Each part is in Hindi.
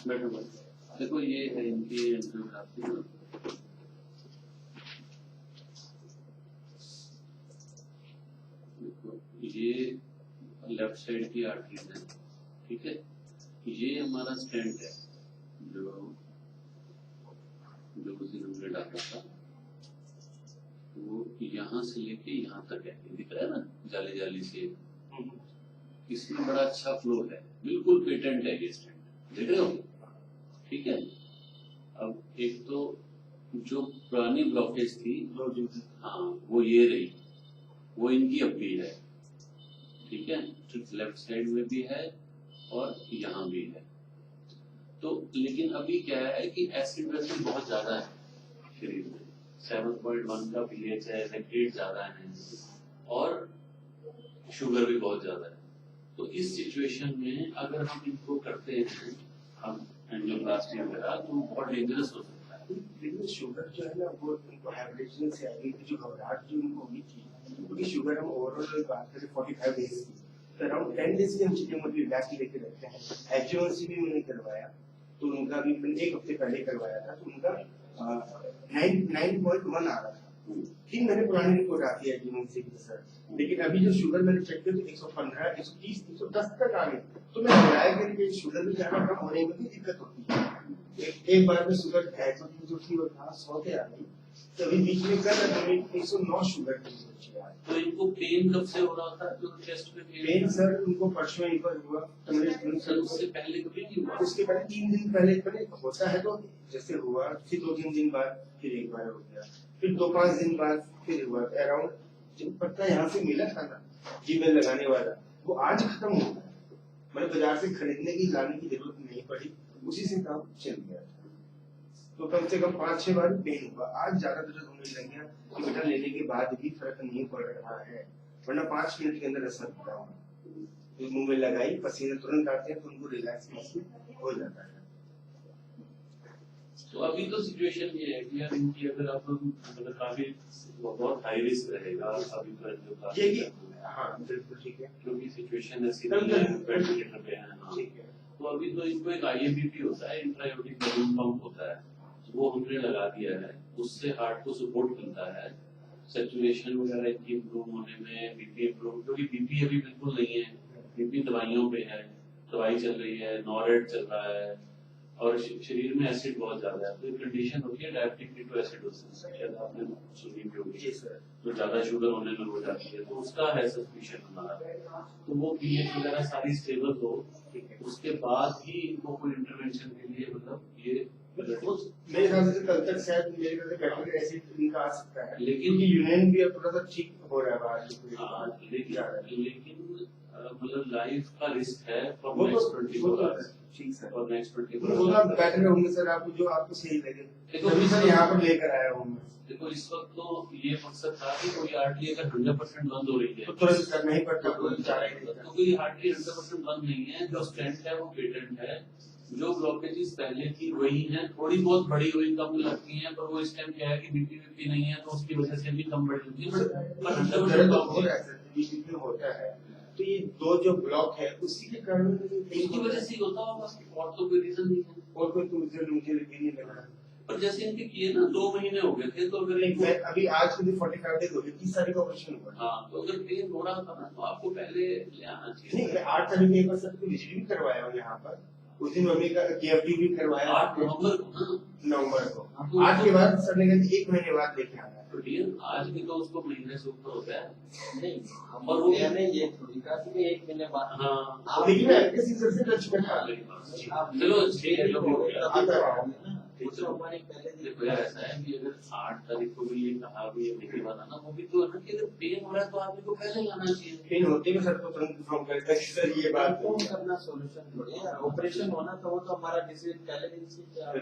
बैठो बैठो। देखो ये है इनकी एंजियोग्राफी। देखो ये लेफ्ट साइड की आर्टरीज है, ठीक है। ये हमारा स्टेंट है जो उस दिन हमने डाला था, वो यहाँ से लेके यहाँ तक है, दिख रहा है ना जाली जाली से। इसमें बड़ा अच्छा फ्लो है, बिल्कुल पेटेंट है ये स्टेंट, देख रहे हो, ठीक है। अब एक तो जो पुरानी ब्लॉकेज थी, हाँ वो ये रही, वो इनकी अब भी है, ठीक है। लेफ्ट साइड में भी है और यहाँ भी है। तो लेकिन अभी क्या है कि एसिड वैसे बहुत ज्यादा है शरीर में, 7.1 का पीएच है, लैक्टेट ज्यादा है और शुगर भी बहुत ज्यादा है। तो इस सिचुएशन में अगर हम इनको करते हैं हम एंजियोप्लास्टी वगैरह, तो बहुत डेंजरस हो सकता है। लेकिन शुगर जो है ना वो उनको हाइब्रिडेशन से आई थी, जो घबराहट जो उनको हुई थी, क्योंकि शुगर हम ओवरऑल बात करें 45 डेज की, तो अराउंड 10 डेज की हम चिकन मोटी रिलैक्स लेके रहते हैं। एचओसी भी मैंने करवाया, तो उनका भी मैंने 1 हफ्ते पहले करवाया था, तो उनका 9.1 आ रहा था। 3 महीने पुरानी रिपोर्ट आती है एचओसी की सर, लेकिन अभी जो शुगर मैंने चेक किया तो 115, 130, 110 तक आ गई। तो मैं घबराया कि शुगर भी ज्यादा कम होने में भी दिक्कत होती है। एक बार में शुगर 130 और 100 पे आ गई, तो अभी बीच में कर रहा था 109 शुगर की बची है। तो इनको पेन कब से हो रहा था? तो चेस्ट में पेन सर उनको परसों एक बार हुआ, सर उससे पहले कभी नहीं हुआ? उसके पहले 3 दिन पहले होता है, तो जैसे हुआ फिर 2-3 दिन बाद फिर एक बार हो गया, फिर 2-5 दिन बाद फिर हुआ। अराउंड जब पत्ता यहाँ से मिला था ना जी में लगाने वाला, वो आज खत्म हो गया। मतलब बाजार से खरीदने की लाने की जरूरत नहीं पड़ी, उसी से काम चल गया था। तो कम से कम 5-6 बार पेन हुआ, आज ज्यादा दर्द होने लग गया कि बेटा लेने के बाद भी फर्क नहीं पड़ रहा है, वरना 5 मिनट के अंदर असर होता है। तो मुंह में लगाई, पसीना तुरंत आते हैं, तो उनको रिलैक्स महसूस हो जाता है। तो अभी तो सिचुएशन ये है कि यार इनकी अगर आप मतलब काफी बहुत हाई रिस्क रहेगा अभी तो ये कि हाँ बिल्कुल ठीक है, क्योंकि सिचुएशन ऐसी नहीं है, वेंटिलेटर पे है, हाँ ठीक है। तो अभी तो इनको एक आईएबीपी होता है, इंट्रायोटिक बलून पंप होता है, वो हमने लगा दिया है, उससे हार्ट को सपोर्ट मिलता है, सैचुरेशन वगैरह इनकी इम्प्रूव होने में, बीपी इम्प्रूव, क्योंकि बीपी अभी बिल्कुल नहीं है, बीपी दवाइयों पे है, दवाई चल रही है, नॉरेट चल रहा है और शरीर में एसिड बहुत ज्यादा है। तो एक कंडीशन होती है डायबिटिक कीटोएसिडोसिस, शायद आपने सुनी भी होगी, तो ज्यादा शुगर होने में हो जाती है, तो उसका है सस्पिशन हमारा। तो वो पीएच वगैरह सारी स्टेबल हो, उसके बाद ही इनको कोई इंटरवेंशन के लिए मतलब ये मेरे ख्याल से कल तक शायद मेरे ख्याल से बैक्टीरियल एसिड इनका आ सकता है, लेकिन यूरिन भी अब थोड़ा सा ठीक हो रहा है बाहर। लेकिन मतलब लाइफ का रिस्क है फॉर वो नेक्स्ट तो 24 आवर्स, ठीक सर, और नेक्स्ट 24 वो तो आप बेटर होंगे सर, आपको जो आपको सही लगे। तभी सर यहाँ पर लेकर आया हूँ मैं। देखो इस वक्त तो ये मकसद था कि कोई आर्टरी अगर 100% बंद हो रही है तो तुरंत करना ही पड़ता, कोई चारा ही नहीं। तो कोई आर्टरी 100% बंद नहीं है, जो स्टेंट है वो पेटेंट है, जो ब्लॉकेजेस पहले थी वही हैं, थोड़ी बहुत बड़ी हुई कम लगती हैं, पर वो इस टाइम क्या है कि बीपी नहीं है, तो उसकी वजह से भी कम बड़ी होती है, पर 100% होता है। तो ये 2 जो ब्लॉक है उसी के कारण इसकी वजह से ही होता होगा, और तो कोई रीजन नहीं है, और कोई मुझे नहीं लग रहा। पर जैसे इनके किए ना 2 महीने हो गए थे, तो अगर अभी आज के दिन 45 डेज हो गए, 30 तारीख का ऑपरेशन हुआ। हाँ, तो अगर पेन हो रहा था ना तो आपको पहले ले आना चाहिए। नहीं, मैं 8 तारीख में एक बार सबको विजिट भी करवाया हूँ यहाँ पर, उस दिन मम्मी का केएफटी भी करवाया 8 नवंबर को, नवंबर को। 8 के बाद सर ने कहा 1 महीने बाद लेके आना। तो आज भी तो उसको महीने से ऊपर होता है नहीं, और वो नहीं, ये थोड़ी का 1 महीने बाद। हाँ लेकिन मैं एफकेसी सर से टच में था। चलो ठीक है, जो हो गया तो हमारे पहले देखो यार ऐसा है कि अगर 8 तारीख को भी ये कहा भी है लेके आना, वो भी तो है ना कि अगर पेन हो रहा है तो आदमी को पहले लाना चाहिए। पेन होते ही सर को तुरंत इन्फॉर्म करता है सर ये बात फोन करना सॉल्यूशन थोड़ी है, ऑपरेशन होना तो वो तो हमारा डिसीजन पहले दिन से क्या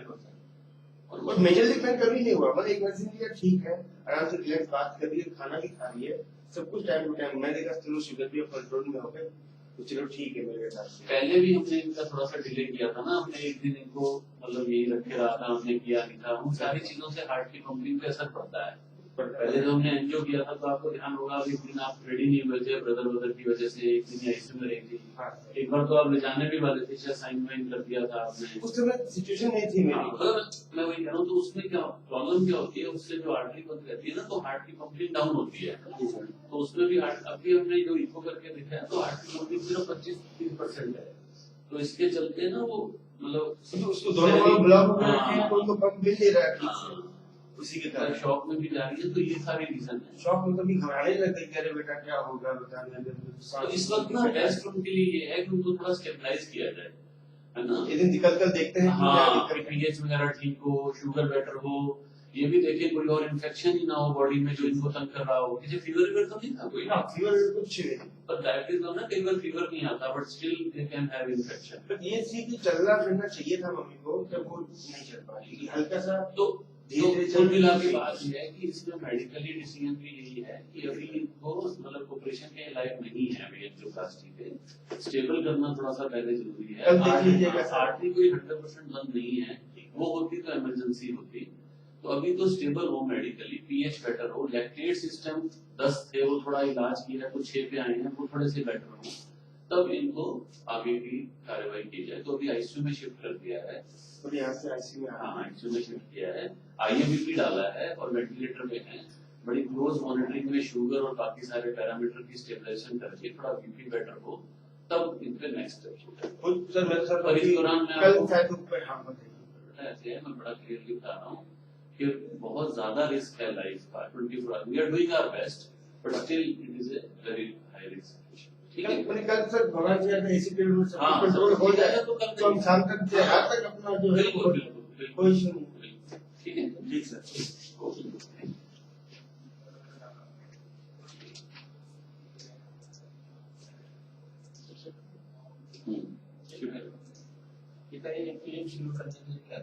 और मेजरली पेन कभी नहीं हुआ, बस एक बार से ठीक है, आराम से रिलैक्स बात कर रही है, खाना भी खा रही है, सब कुछ टाइम टू टाइम। मैं देखा चलो शुगर भी कंट्रोल में हो गए, तो चलो ठीक है मेरे हिसाब से। पहले भी हमने इनका थोड़ा सा डिले किया था ना, हमने एक दिन इनको मतलब यही रखे रहा था, हमने किया नहीं था, उन सारी चीजों से हार्ट की पंपिंग पे असर पड़ता है। पहले जब हमने एनजीओ किया था तो आपको ध्यान होगा अभी एक दिन आप रेडी नहीं हुए थे ब्रदर की वजह से, एक दिन आईसीयू में रही थी। हाँ। एक बार तो आप ले जाने भी वाले थे, शायद साइन वाइन कर दिया था आपने। उस समय सिचुएशन नहीं थी हाँ, मेरी। मतलब मैं वही कह रहा हूँ, तो उसमें क्या प्रॉब्लम क्या होती है, उससे जो आर्टरी बंद रहती है ना, तो हार्ट की पंपिंग डाउन होती है। तो उसमें भी हार्ट, अभी हमने जो इको करके देखा है तो हार्ट की पंपिंग सिर्फ 25-30% है। तो इसके चलते ना वो मतलब उसको दोनों ब्लॉक हो गए हाँ। थे, तो उनको पंप मिल नहीं रहा है ठीक से। हाँ, उसी के कारण शॉक में भी जा रही है, तो ये सारे रीजन है। शॉक में कभी घबराने लगते कि अरे बेटा क्या होगा बता तो इस वक्त ना बेस्ट उनके लिए ये है कि उनको थोड़ा स्टेबलाइज किया जाए, है ना। एक दिन निकल कर देखते हैं कि क्या हाँ, दिक्कत है। पीएच वगैरह ठीक हो, शुगर बेटर हो, ये भी देखें कोई और इन्फेक्शन ही ना हो बॉडी में जो इनको तंग कर रहा हो। किसी फीवर वीवर तो नहीं था कोई, हाँ, फीवर कुछ नहीं। पर डायबिटीज में ना कई बार फीवर नहीं आता, but still they can have infection. But ये थी कि चलना फिरना चाहिए था मम्मी को, जब वो नहीं चल पा रही, हल्का सा तो धीरे-धीरे कुल मिला के चल- बात ये है कि इसमें मेडिकली डिसीजन भी यही है कि अभी इनको मतलब ऑपरेशन के लायक नहीं है अभी एंजियोप्लास्टी पे। स्टेबल करना थोड़ा सा पहले जरूरी है। कल देख लीजिएगा सर। आर्टरी कोई 100% बंद नहीं है, वो होती तो इमरजेंसी होती। तो अभी तो स्टेबल हो मेडिकली, पीएच बेटर हो, लैक्टेट सिस्टम 10 थे वो थोड़ा इलाज किया है तो 6 पे आए हैं, वो थोड़े से बेटर हो, तब इनको आगे की कार्रवाई की जाए। तो अभी आईसीयू में शिफ्ट कर दिया है। और यहाँ से आईसीयू में हाँ, आईसीयू में शिफ्ट किया है, आईएमईपी डाला है और वेंटिलेटर में है। बड़ी क्लोज मॉनिटरिंग में शुगर और बाकी सारे पैरामीटर की स्टेबलाइजेशन करके थोड़ा बीपी बेटर हो, तब इन पे नेक्स्ट स्टेप होता है। खुद सर मेरे साथ पर इस दौरान मैं कल आपको शायद ऊपर हाँ बताइए। ऐसे है, मैं बड़ा क्लियरली बता रहा हूँ कि बहुत ज्यादा रिस्क है लाइफ का। 24 we are doing our best, but still it is a very high risk. ठीक है, मैंने कल सर भगवान जी ने इसी पीरियड में सब हाँ, कंट्रोल सब हो ठीक है, जाए तो कर तो हम देंगे। शाम तक देहात तक अपना जो है बिल्कुल बिल्कुल बिल्कुल कोई इशू नहीं। बिल्कुल। ठीक है, ठीक सर। ओके। शुक्रिया। ये शुरू करने के लिए क्या